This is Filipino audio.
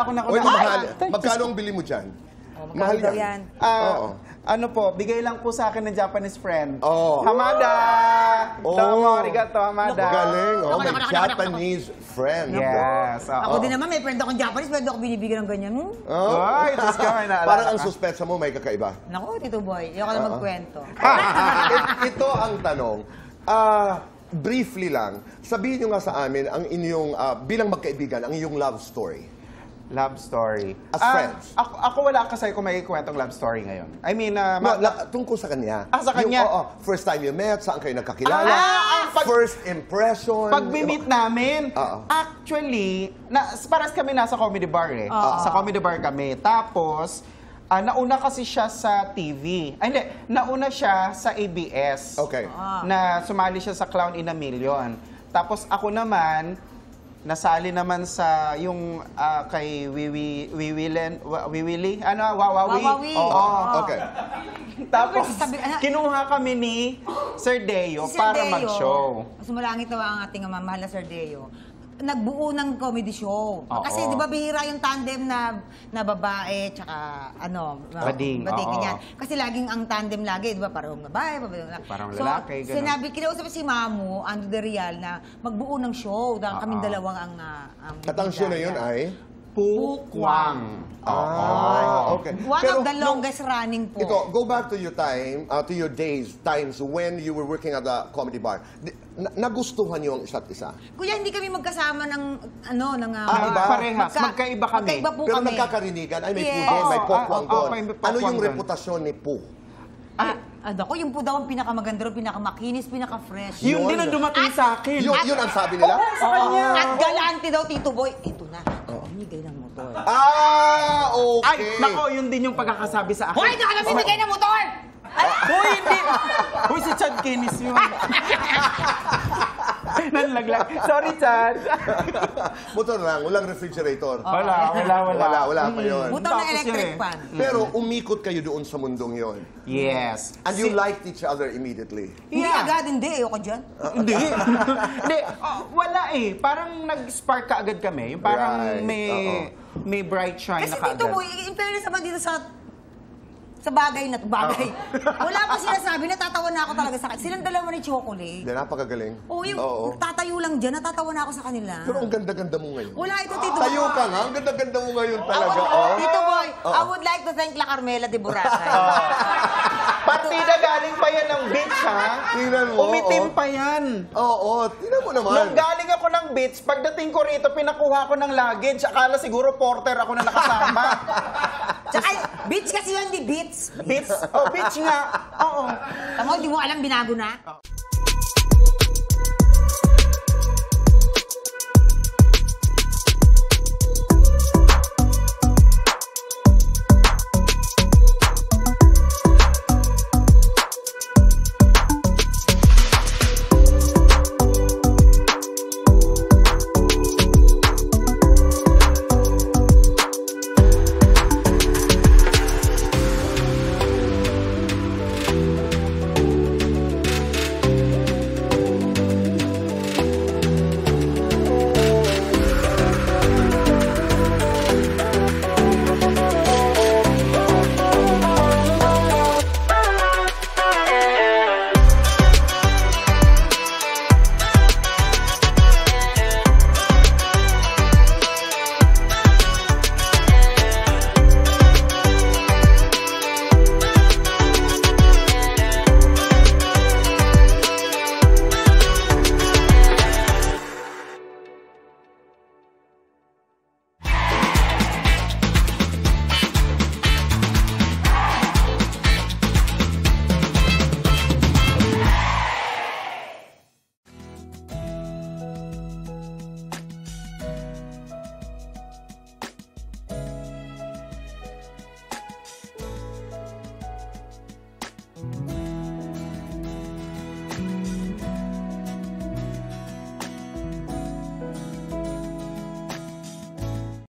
Uy, mahal. Magkano ang bili mo dyan? Mahal yan. Ano po, bigay lang po sa akin ng Japanese friend. Oh. Hamada! Domo, arigato, Hamada. Galing, may Japanese friend. Yes. Ako din naman, may friend akong Japanese, pwede ako binibigyan ng ganyan. Ay, just ka, may naalala. Parang ang suspetsa mo may kakaiba. Naku, Tito Boy, ayoko na magkwento. Ito ang tanong. Briefly lang, sabihin nyo nga sa amin ang inyong, bilang magkaibigan, ang inyong love story. Love story. As friends. Ako wala kasi kung may kwentong love story ngayon. I mean, tungkol sa kanya. Sa kanya? First time you met, saan kayo nagkakilala? First impression. Pag-meet namin, actually, paras kami nasa comedy bar eh. Sa comedy bar kami. Tapos, nauna kasi siya sa TV. Ay, hindi. Nauna siya sa ABS. Okay. Na sumali siya sa Clown in a Million. Tapos ako naman, nasali naman sa yung kay Wiwili, Wawawi. Oo. Okay. Tapos, kinuha kami ni Sir Deo para mag-show. Mas malangit na ang ating mahal na Sir Deo. Nagbuo ng comedy show. Kasi di ba bihira yung tandem na babae tsaka bading. Ganyan. Kasi laging ang tandem lagi, di ba? Parang babae, parang lalaki, so, sinabi, kinausap si Mamu, Ando de Real, na magbuo ng show. Dahil kaming dalawang ang at ang show na yun ay? Pukwang. Okay. One of the longest running po. Ito, go back to your time, to your times when you were working at the comedy bar. Nagustuhan niyo ang isa't isa? Kuya, hindi kami magkasama ng parehas. Magkaiba kami. Magkaiba po Pero kami. nagkakarinigan, ay may po doon, may pokwang doon. Ano yung reputasyon ni Po? Ako, yung po daw ang pinakamaganda, pinakamakinis, pinaka-fresh. Yun din ang dumating sa akin. Yun ang sabi nila? Sa kanya. At galante daw, Tito Boy. Ito na, binigay ng motor. Okay. Ay, nako, yun din yung pagkakasabi sa akin. Hoy, ito ka na binigay ng motor! Hoy, hindi! Hoy, si Chad Kinis yun. Nanlaglag. Sorry, Chad. Motor lang, walang refrigerator. Wala pa yun. Motor na electric fan. Pero umikot kayo doon sa mundong yon. Yes. And you liked each other immediately? Hindi agad, hindi. Ayoko dyan. Hindi. Wala eh. Parang nag-spark ka agad kami. Yung parang may bright shine na Kasi kaagad. Tito Boy, in fairness naman dito sa bagay na to, bagay. Wala pa sinasabi, natatawa na ako talaga sa kanila. Silang dalawa ni Chocolate. Napakagaling. Yung tatayo lang dyan, natatawa na ako sa kanila. Pero ang ganda-ganda mo ngayon. Wala ito, Tito Boy. Tayo ka nga, ang ganda-ganda mo ngayon talaga. Tito Boy, I would like to thank La Carmela de Boracay. Partida galing pa yan ng beach, ha? Tingnan mo. Umitim pa yan. Oo, tingnan mo naman. Nung galing ako ng beach, pagdating ko rito, pinakuha ko ng luggage. Akala siguro porter ako na nakasama. Tsaka, beach kasi yun, di beach. Beach? Oh, beach nga. Oo. Tamo, di mo alam, binago na.